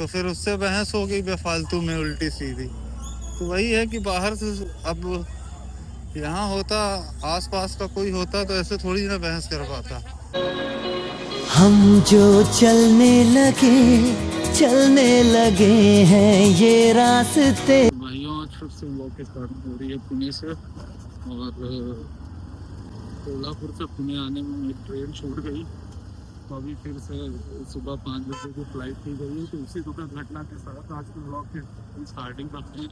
तो फिर उससे बहस हो गई बेफालतू में उल्टी सीधी। तो वही है कि बाहर से अब यहाँ होता, आसपास का कोई होता तो ऐसे थोड़ी ना बहस कर पाता। हम जो चलने लगे हैं ये रास्ते। भाइयों आज फिर से ब्लॉग की स्टार्टिंग हो रही है पुणे से, और कोल्हापुर से पुणे आने में एक ट्रेन छूट गई। तो अभी फिर से सुबह 5 बजे की फ्लाइट की गई है। तो उसी दुखद घटना के साथ आज के ब्लॉग की स्टार्टिंग करते हैं।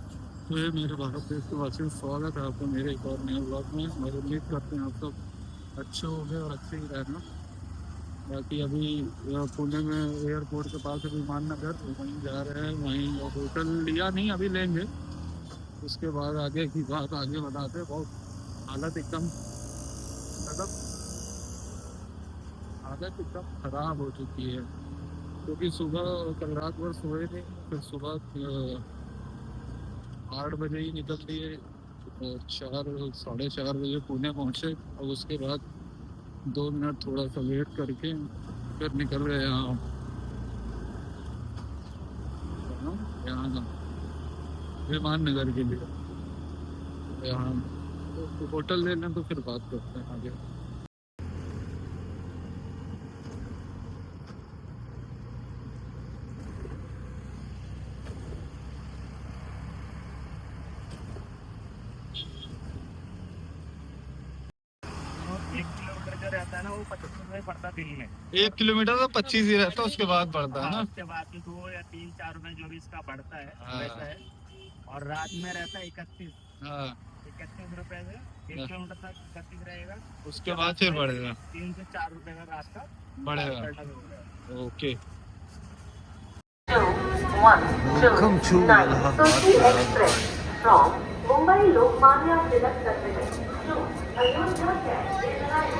तो ये मेरे भारत देश के वासियों स्वागत है आपको मेरे एक और नए ब्लॉग में। और उम्मीद करते हैं आप सब अच्छे होंगे और अच्छे ही रहना। बाकी अभी पुणे में एयरपोर्ट के पास विमान नगर वहीं जा रहे हैं। वहीं होटल लिया नहीं, अभी लेंगे, उसके बाद आगे की बात आगे बताते हैं। बहुत हालत एकदम मतलब हालत एकदम ख़राब हो चुकी है, क्योंकि सुबह कल रात भर सोए नहीं। फिर सुबह 8 बजे ही निकल लिए, 4 साढ़े 4 बजे पुणे पहुँचे। और उसके बाद 2 मिनट थोड़ा सा वेट करके फिर निकल गए यहाँ विमान नगर के लिए। यहाँ तो होटल ले लें तो फिर बात करते हैं आगे। रहता है ना, वो 25 रुपये पड़ता है दिन में। 1 किलोमीटर तो 25 ही रहता है, उसके बाद बढ़ता है ना। उसके बाद 2 या 3-4 रुपए जो भी इसका बढ़ता है वैसा है। और रात में रहता है 31 रुपए से 1 किलोमीटर तक 31 रहेगा। उसके बाद फिर बढ़ेगा 3 से 4 रुपए का रात का बढ़ेगा। Okay. Welcome to Allahabad from Mumbai Lokmanya Tilak Terminus to Ayodhya Express line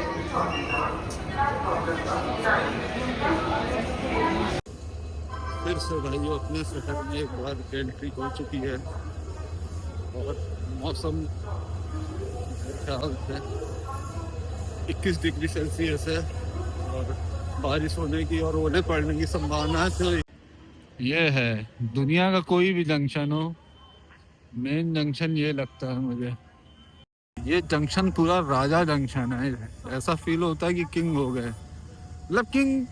फिर से भाइयों अपने शहर में एक बार एंट्री हो चुकी है। और मौसम ख्याल से 21 डिग्री सेल्सियस है और बारिश होने की और ओले पड़ने की संभावना है। तो ये है दुनिया का कोई भी जंक्शन हो, मेन जंक्शन ये लगता है मुझे। ये जंक्शन पूरा राजा जंक्शन है। ऐसा फील होता है कि किंग हो गए। मतलब किंग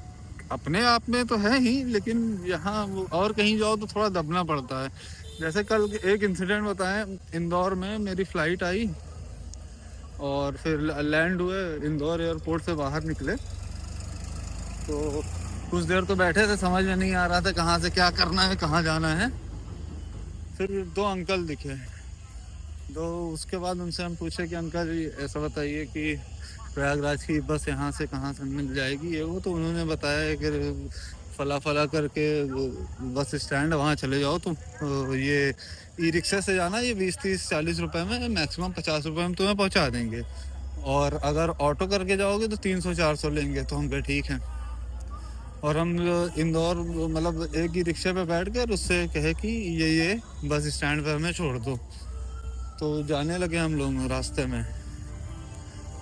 अपने आप में तो है ही, लेकिन यहाँ और कहीं जाओ तो थोड़ा दबना पड़ता है। जैसे कल एक इंसिडेंट बताएं, इंदौर में मेरी फ़्लाइट आई और फिर लैंड हुए, इंदौर एयरपोर्ट से बाहर निकले तो कुछ देर तो बैठे थे, समझ में नहीं आ रहा था कहाँ से क्या करना है, कहाँ जाना है। फिर 2 अंकल दिखे, तो उसके बाद उनसे हम पूछे कि अंकल जी ऐसा बताइए कि प्रयागराज की बस यहाँ से कहाँ से मिल जाएगी ये वो। तो उन्होंने बताया कि फला करके बस स्टैंड वहाँ चले जाओ तुम, तो ये ई रिक्शा से जाना, ये 20-30-40 रुपए में, मैक्सिमम 50 रुपए में तुम्हें पहुँचा देंगे। और अगर ऑटो करके जाओगे तो 300-400 लेंगे। तो हम कहे ठीक है। और हम इंदौर मतलब एक ही रिक्शे पे बैठ कर उससे कहे कि ये बस स्टैंड पर हमें छोड़ दो। तो जाने लगे हम लोग रास्ते में।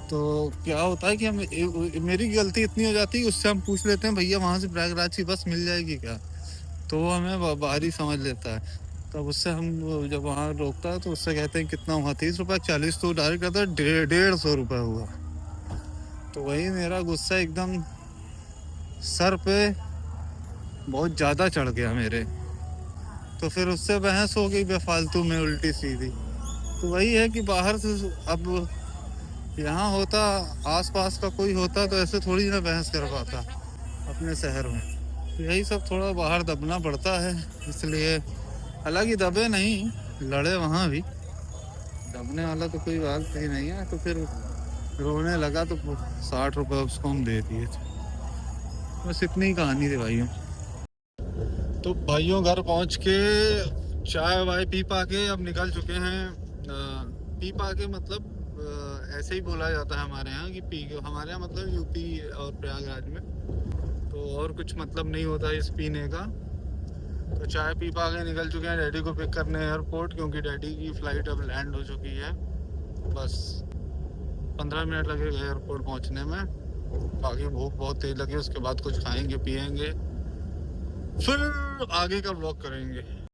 तो क्या होता है कि हम मेरी गलती इतनी हो जाती है, उससे हम पूछ लेते हैं भैया वहाँ से प्रयागराज की बस मिल जाएगी क्या, तो वो हमें बाहरी समझ लेता है। तब उससे हम जब वहाँ रोकता है तो उससे कहते हैं कितना हुआ, 30 रुपये 40, तो डायरेक्ट कहता है 150 रुपये हुआ। तो वही मेरा गुस्सा एकदम सर पे बहुत ज़्यादा चढ़ गया मेरे। तो फिर उससे बहस हो गई बेफालतू में उल्टी सीधी। तो वही है कि बाहर से अब यहाँ होता, आसपास का कोई होता तो ऐसे थोड़ी ना बहस कर पाता अपने शहर में। तो यही सब थोड़ा बाहर दबना पड़ता है, इसलिए। हालांकि दबे नहीं, लड़े वहाँ भी, दबने वाला तो कोई बात ही नहीं है। तो फिर रोने लगा तो 60 रुपये उसको हम दे दिए थे। बस इतनी ही कहानी थी भाइयों। तो भाइयों घर पहुँच के चाय वाय पी पा के अब निकल चुके हैं। पी पा के मतलब ऐसे ही बोला जाता है हमारे यहाँ कि पी, हमारे यहाँ मतलब यूपी और प्रयागराज में तो और कुछ मतलब नहीं होता इस पीने का। तो चाय पी पा के निकल चुके हैं डैडी को पिक करने एयरपोर्ट, क्योंकि डैडी की फ़्लाइट अब लैंड हो चुकी है। बस 15 मिनट लगेगा एयरपोर्ट पहुँचने में। बाकी भूख बहुत तेज़ लगी, उसके बाद कुछ खाएंगे पिएंगे फिर आगे का ब्लॉग करेंगे।